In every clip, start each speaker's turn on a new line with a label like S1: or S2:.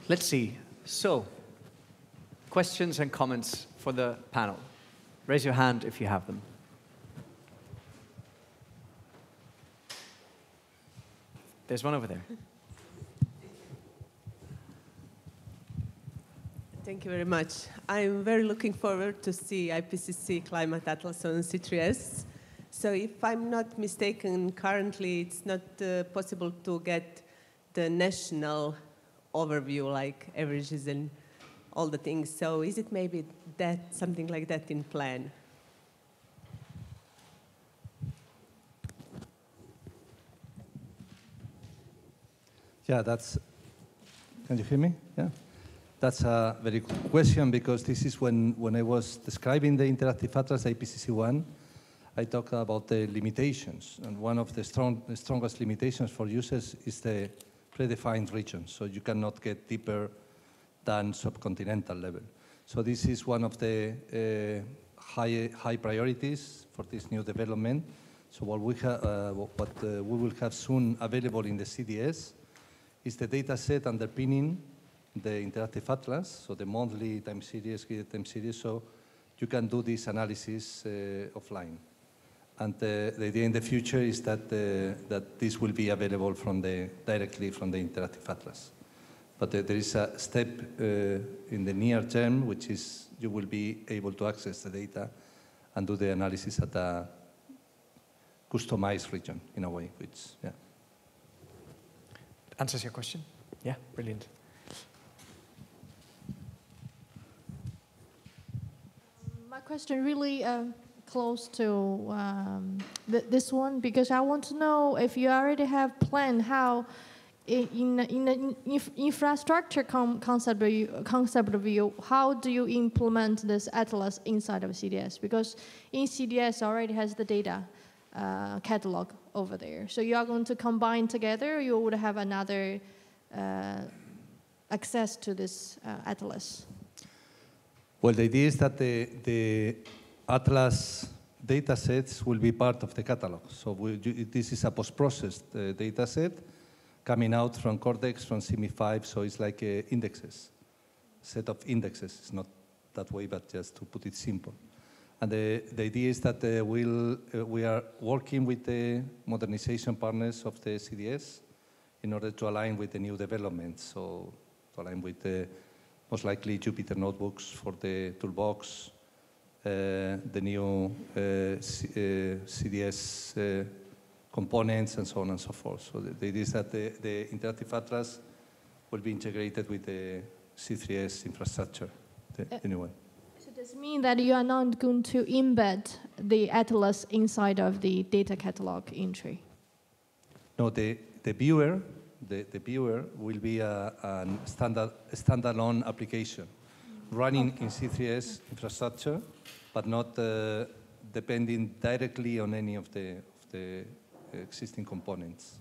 S1: Let's see. So, questions and comments for the panel. Raise your hand if you have them. There's one over there.
S2: Thank you very much. I'm very looking forward to see IPCC Climate Atlas on C3S. So if I'm not mistaken, currently it's not possible to get the national overview, like averages and all the things. So is it maybe that something like that in plan?
S3: Yeah, can you hear me? Yeah. That's a very good question, because this is when I was describing the Interactive Atlas IPCC1, I talked about the limitations. And one of the strongest limitations for users is the predefined region. So you cannot get deeper than subcontinental level. So this is one of the high priorities for this new development. So what we will have soon available in the CDS is the data set underpinning the Interactive Atlas, so the monthly time series, gridded time series, so you can do this analysis offline. And the idea in the future is that this will be available directly from the Interactive Atlas. But there is a step in the near term, which is you will be able to access the data and do the analysis at a customized region, in a way, which, yeah.
S1: Answers your question? Yeah, brilliant.
S4: My question really close to this one, because I want to know if you already have planned how, in the infrastructure concept view, how do you implement this atlas inside of CDS? Because in CDS already has the data catalog over there. So you are going to combine together, you would have another access to this atlas.
S3: Well, the idea is that the Atlas data sets will be part of the catalog. So this is a post-processed data set coming out from Cortex, from CME5, so it's like indexes, set of indexes. It's not that way, but just to put it simple. And the idea is that we are working with the modernization partners of the CDS in order to align with the new developments. So to align with the most likely Jupyter notebooks for the toolbox, the new CDS components, and so on and so forth. So the idea is that the Interactive Atlas will be integrated with the C3S infrastructure, the new one.
S4: So does it mean that you are not going to embed the atlas inside of the data catalog entry?
S3: No, the viewer will be a standalone application running in C3S infrastructure, but not depending directly on any of the existing components.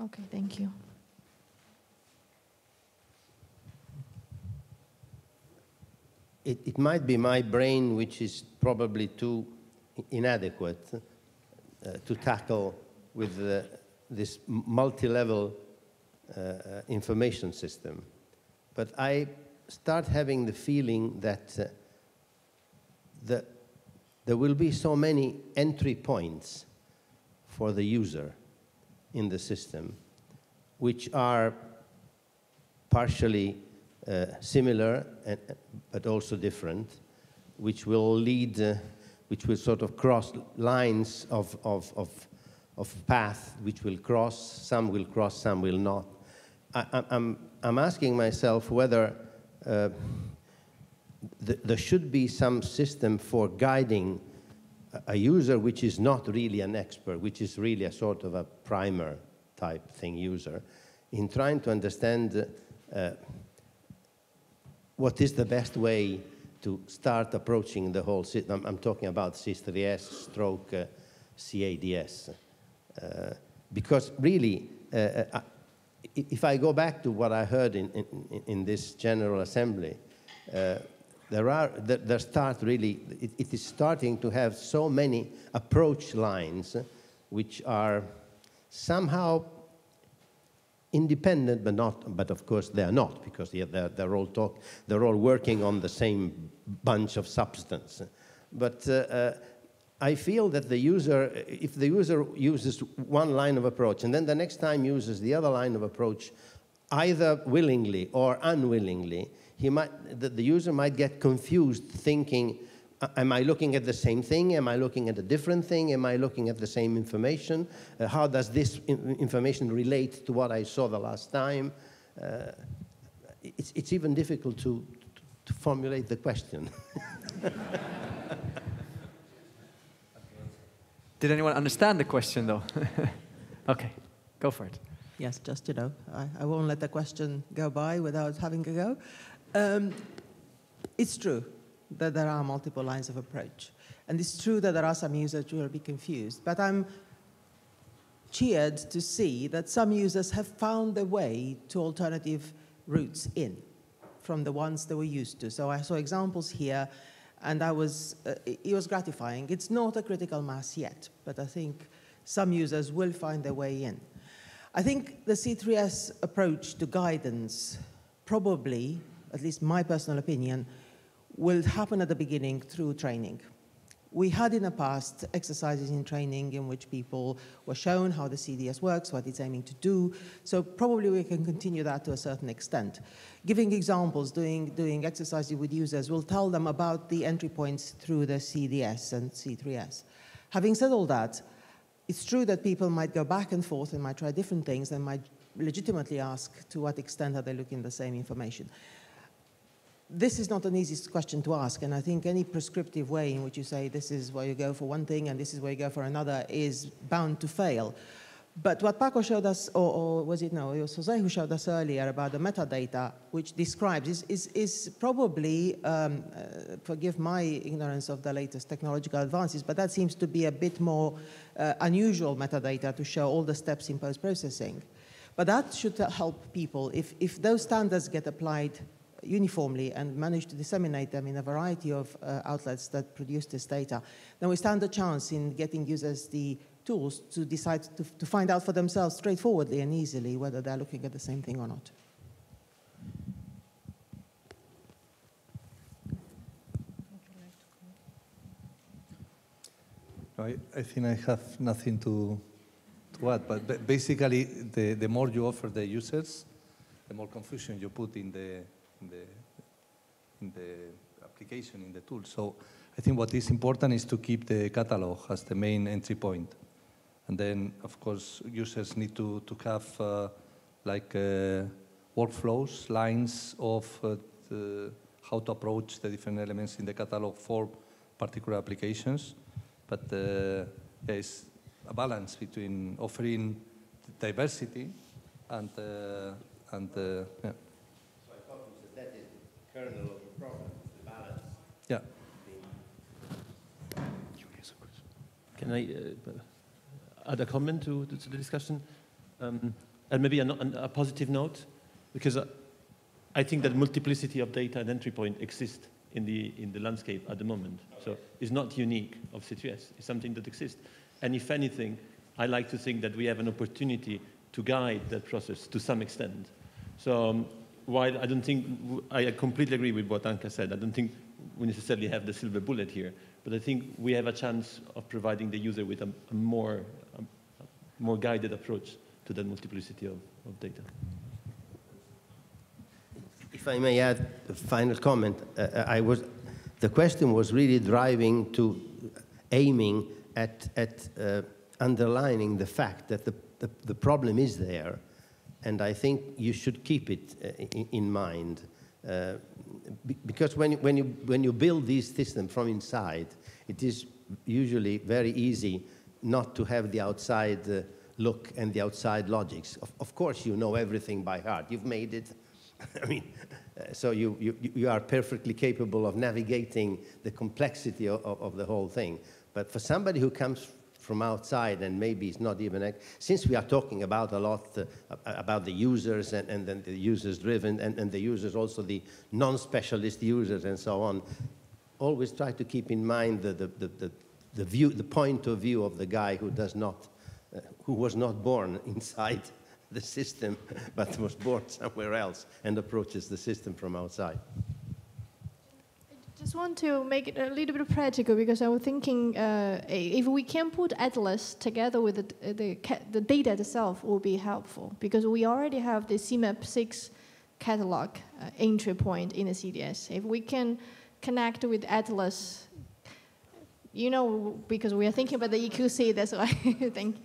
S4: Okay, thank you.
S5: It might be my brain which is probably too inadequate to tackle with this multi-level information system. But I start having the feeling that there will be so many entry points for the user in the system, which are partially similar but also different, which will lead, which will sort of cross lines of path, which will cross, some will not. I'm asking myself whether there should be some system for guiding a user which is not really an expert, which is really a sort of a primer type thing user, in trying to understand what is the best way to start approaching the whole system. I'm talking about C3S stroke CADS. Because really, if I go back to what I heard in this General Assembly, it is starting to have so many approach lines which are somehow independent, but of course they are not, because they're all working on the same bunch of substance. But I feel that the user, if the user uses one line of approach and then the next time uses the other line of approach, either willingly or unwillingly, the user might get confused thinking, am I looking at the same thing? Am I looking at a different thing? Am I looking at the same information? How does this information relate to what I saw the last time? It's even difficult to formulate the question.
S1: Did anyone understand the question, though? Okay, go for it.
S6: Yes, just, I won't let the question go by without having a go. It's true that there are multiple lines of approach. And it's true that there are some users who will be confused. But I'm cheered to see that some users have found their way to alternative routes in from the ones they were used to. So I saw examples here, and it was gratifying. It's not a critical mass yet, but I think some users will find their way in. I think the C3S approach to guidance probably, at least my personal opinion, will happen at the beginning through training. We had in the past exercises in training in which people were shown how the CDS works, what it's aiming to do. So probably we can continue that to a certain extent. Giving examples, doing exercises with users will tell them about the entry points through the CDS and C3S. Having said all that, it's true that people might go back and forth and might try different things and might legitimately ask to what extent are they looking at the same information. This is not an easy question to ask, and I think any prescriptive way in which you say this is where you go for one thing and this is where you go for another is bound to fail. But what Paco showed us, or was it, no, it was Jose who showed us earlier about the metadata, which describes, is probably, forgive my ignorance of the latest technological advances, but that seems to be a bit more unusual metadata to show all the steps in post-processing. But that should help people. If those standards get applied uniformly and manage to disseminate them in a variety of outlets that produce this data, then we stand a chance in getting users the tools to decide to find out for themselves straightforwardly and easily whether they're looking at the same thing or not.
S3: I think I have nothing to add, but basically the more you offer the users, the more confusion you put in the application, in the tool. So I think what is important is to keep the catalog as the main entry point. And then, of course, users need to have workflows, lines of how to approach the different elements in the catalog for particular applications. But there's a balance between offering diversity and yeah.
S5: Kernel of the problem, the balance.
S3: Yeah.
S7: Can I add a comment to the discussion? And maybe a positive note, because I think that multiplicity of data and entry point exists in the landscape at the moment. So it's not unique of C3S. It's something that exists. And if anything, I like to think that we have an opportunity to guide that process to some extent. So while I don't think, I completely agree with what Anka said, I don't think we necessarily have the silver bullet here, but I think we have a chance of providing the user with a more guided approach to that multiplicity of data.
S5: If I may add a final comment, the question was really driving to aiming at underlining the fact that the problem is there, and I think you should keep it in mind, because when you build these systems from inside, it is usually very easy not to have the outside look and the outside logics. Of course, you know everything by heart. You've made it. I mean, so you are perfectly capable of navigating the complexity of the whole thing. But for somebody who comes from outside and maybe it's not even, since we are talking about a lot about the users and then the users driven and the users also the non-specialist users and so on, always try to keep in mind the view, the point of view of the guy who was not born inside the system, but was born somewhere else and approaches the system from outside.
S4: Just want to make it a little bit practical because I was thinking if we can put Atlas together with the data itself will be helpful because we already have the CMAP6 catalog entry point in the CDS. If we can connect with Atlas, you know, because we are thinking about the EQC, that's why I think.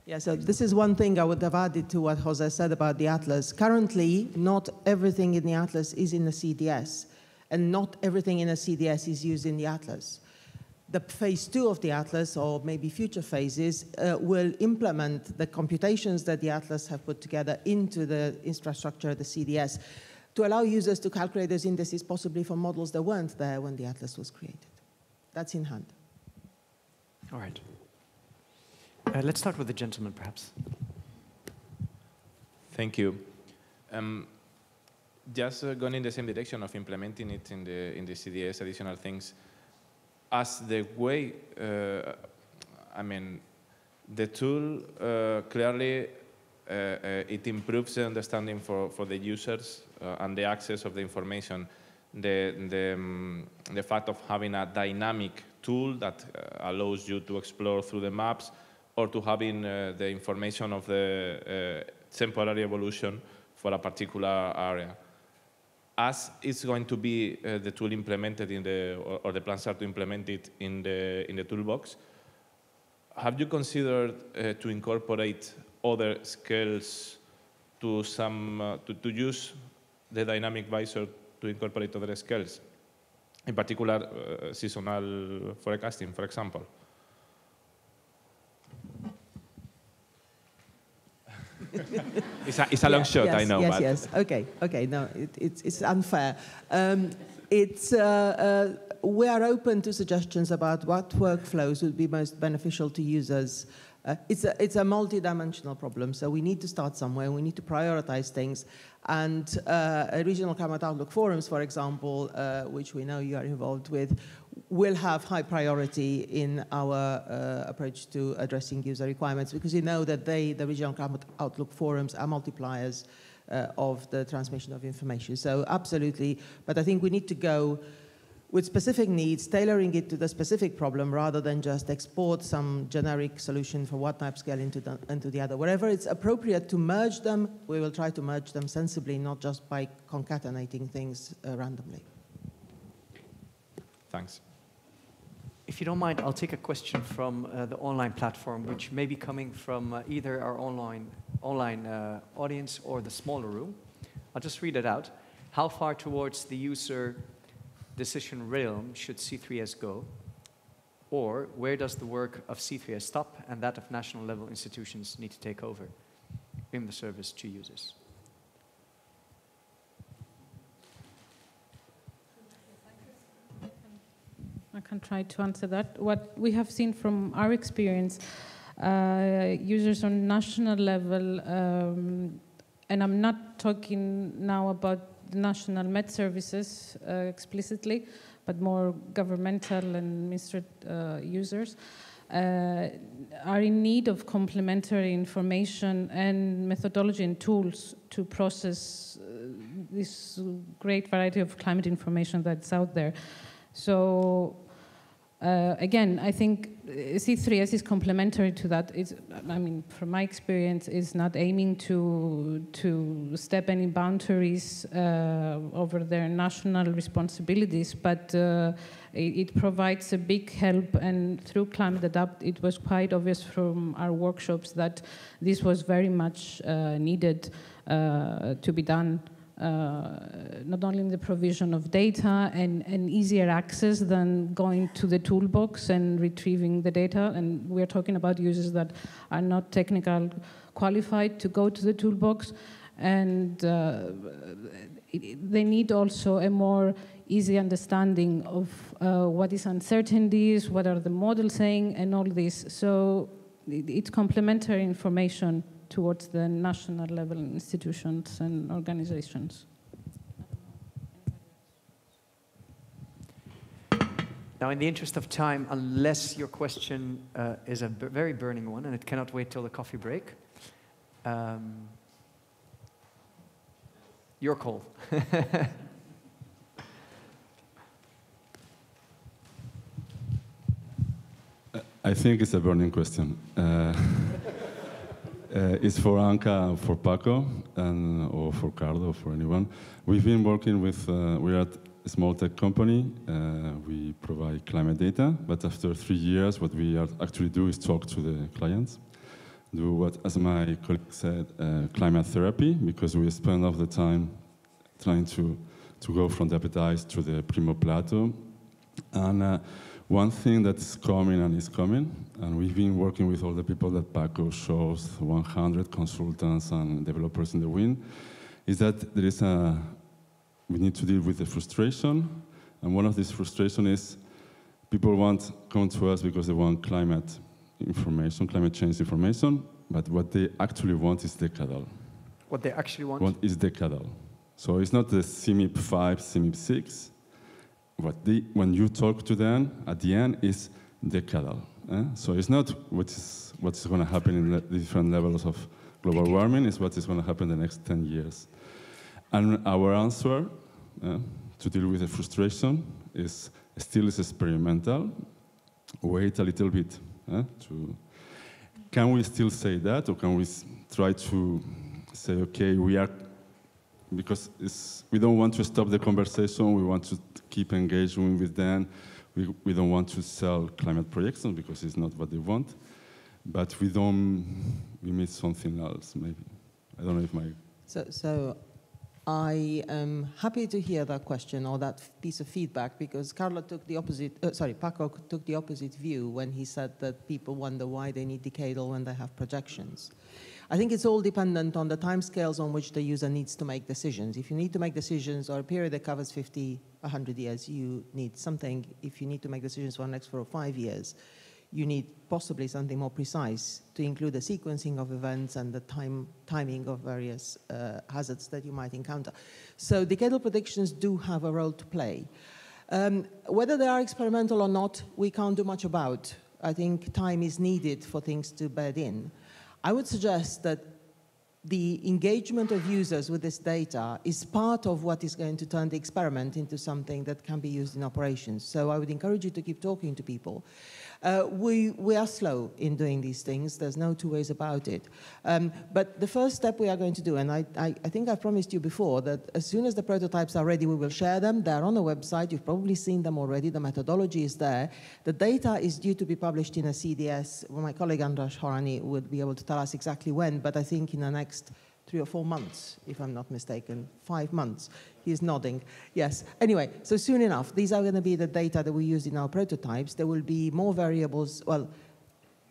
S6: Yeah, so this is one thing I would have added to what Jose said about the Atlas. Currently, not everything in the Atlas is in the CDS, and not everything in a CDS is used in the Atlas. The phase 2 of the Atlas, or maybe future phases, will implement the computations that the Atlas have put together into the infrastructure of the CDS to allow users to calculate those indices possibly for models that weren't there when the Atlas was created. That's in hand.
S1: All right. Let's start with the gentleman, perhaps.
S8: Thank you. Just going in the same direction of implementing it in the CDS, additional things. As the way, I mean, the tool clearly it improves the understanding for the users and the access of the information. The fact of having a dynamic tool that allows you to explore through the maps, or to having the information of the temporary evolution for a particular area. As it's going to be the tool implemented in or the plans are to implement it in the toolbox, have you considered to incorporate other scales to to use the dynamic visor to incorporate other scales, in particular seasonal forecasting, for example? It's a long shot,
S6: yes,
S8: I know.
S6: Yes,
S8: but
S6: yes. Okay. No, it's unfair. We are open to suggestions about what workflows would be most beneficial to users. It's a multi-dimensional problem, so we need to start somewhere. We need to prioritize things. And regional climate outlook forums, for example, which we know you are involved with, will have high priority in our approach to addressing user requirements, because you know that the regional climate outlook forums are multipliers of the transmission of information. So absolutely, but I think we need to go with specific needs, tailoring it to the specific problem rather than just export some generic solution for one type scale into the other. Wherever it's appropriate to merge them, we will try to merge them sensibly, not just by concatenating things randomly.
S8: Thanks.
S1: If you don't mind, I'll take a question from the online platform, which may be coming from either our online audience or the smaller room. I'll just read it out. How far towards the user decision realm should C3S go? Or where does the work of C3S stop and that of national level institutions need to take over in the service to users?
S9: I can try to answer that. What we have seen from our experience, users on national level, and I'm not talking now about the national Met services explicitly, but more governmental and administrative users, are in need of complementary information and methodology and tools to process this great variety of climate information that's out there. So again, I think C3S is complementary to that. I mean, from my experience, is not aiming to step any boundaries over their national responsibilities, but it provides a big help. And through Climate Adapt, it was quite obvious from our workshops that this was very much needed to be done. Not only in the provision of data and easier access than going to the toolbox and retrieving the data. And we're talking about users that are not technical qualified to go to the toolbox. And they need also a more easy understanding of what is uncertainties, what are the models saying, and all this. So it's complementary information towards the national level institutions and organizations.
S1: Now, in the interest of time, unless your question is a very burning one and it cannot wait till the coffee break, your call.
S10: I think it's a burning question. It's for Anka, for Paco, or for Carlo, or for anyone. We've been working with, we're at a small tech company. We provide climate data, but after 3 years, what we actually do is talk to the clients. Do what, as my colleague said, climate therapy, because we spend all the time trying to go from the appetite to the primo plateau. And one thing that's coming and is coming, and we've been working with all the people that Paco shows, 100 consultants and developers in the wind, is that there is we need to deal with the frustration. And one of these frustration is people come to us because they want climate information, climate change information, but what they actually want is decadal.
S1: What they actually want?
S10: Is decadal. So it's not the CMIP 5, CMIP 6. When you talk to them, at the end, is decadal. So it's not what's going to happen in the different levels of global warming, it's what is going to happen in the next 10 years. And our answer to deal with the frustration is still experimental. Wait a little bit. Can we still say that, or can we try to say, okay, because we don't want to stop the conversation, we want to keep engaging with them. We don't want to sell climate projections because it's not what they want, but we miss something else, maybe. I don't know if my...
S6: So I am happy to hear that question or that piece of feedback, because Paco took the opposite view when he said that people wonder why they need decadal when they have projections. I think it's all dependent on the timescales on which the user needs to make decisions. If you need to make decisions or a period that covers 50, 100 years, you need something. If you need to make decisions for the next 4 or 5 years, you need possibly something more precise to include the sequencing of events and the timing of various hazards that you might encounter. So decadal predictions do have a role to play. Whether they are experimental or not, we can't do much about. I think time is needed for things to bed in. I would suggest that the engagement of users with this data is part of what is going to turn the experiment into something that can be used in operations. So I would encourage you to keep talking to people. We are slow in doing these things. There's no two ways about it. But the first step we are going to do, and I think I promised you before that as soon as the prototypes are ready, we will share them. They're on the website. You've probably seen them already. The methodology is there. The data is due to be published in a CDS. Well, my colleague Andras Horani would be able to tell us exactly when, but I think in the next 3 or 4 months, if I'm not mistaken, 5 months. He's nodding. Yes. Anyway, so soon enough, these are going to be the data that we use in our prototypes. There will be more variables, well,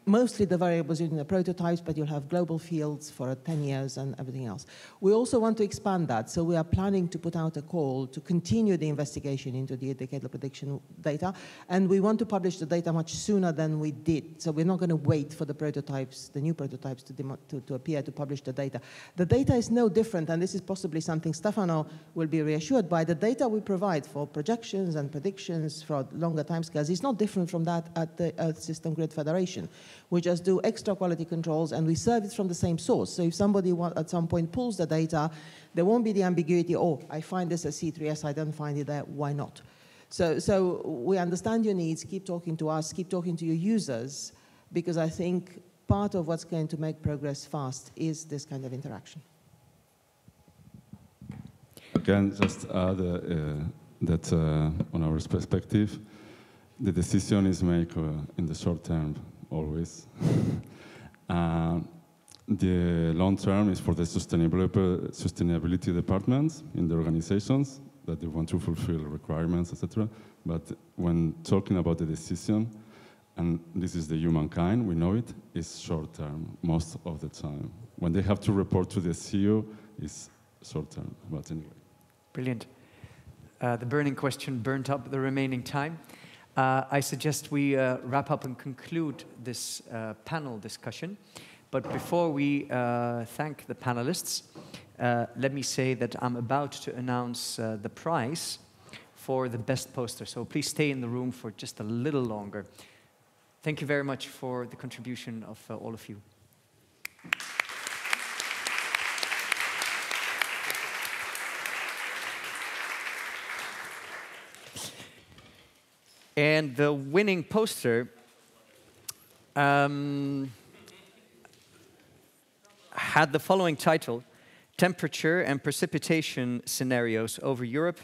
S6: mostly the variables used in the prototypes, but you'll have global fields for 10 years and everything else. We also want to expand that, so we are planning to put out a call to continue the investigation into the decadal prediction data, and we want to publish the data much sooner than we did. So we're not going to wait for the prototypes, the new prototypes to appear to publish the data. The data is no different, and this is possibly something Stefano will be reassured by. The data we provide for projections and predictions for longer timescales is not different from that at the Earth System Grid Federation. We just do extra quality controls, and we serve it from the same source. So if somebody at some point pulls the data, there won't be the ambiguity, oh, I find this at C3S, I don't find it there, why not? So we understand your needs, keep talking to us, keep talking to your users, because I think part of what's going to make progress fast is this kind of interaction.
S10: I can just add that on our perspective, the decision is made in the short term, always. The long term is for the sustainability departments in the organizations that they want to fulfill requirements, etc. But when talking about the decision, and this is the humankind, we know it, is short term most of the time. When they have to report to the CEO, it's short term, but anyway.
S1: Brilliant. The burning question burnt up the remaining time. I suggest we wrap up and conclude this panel discussion. But before we thank the panelists, let me say that I'm about to announce the prize for the best poster. So please stay in the room for just a little longer. Thank you very much for the contribution of all of you. And the winning poster had the following title: Temperature and Precipitation Scenarios over Europe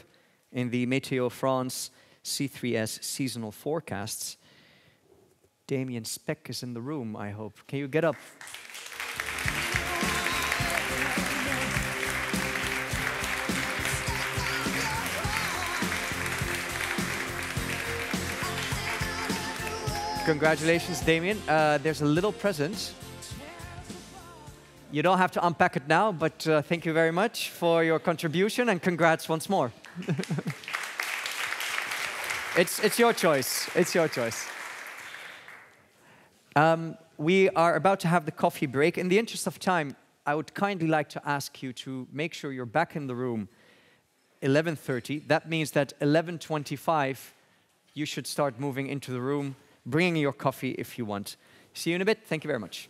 S1: in the Météo France C3S Seasonal Forecasts. Damien Speck is in the room, I hope. Can you get up? Congratulations, Damien. There's a little present. You don't have to unpack it now, but thank you very much for your contribution, and congrats once more. It's your choice. It's your choice. We are about to have the coffee break. In the interest of time, I would kindly like to ask you to make sure you're back in the room 11:30. That means that 11:25, you should start moving into the room, bringing your coffee if you want. See you in a bit. Thank you very much.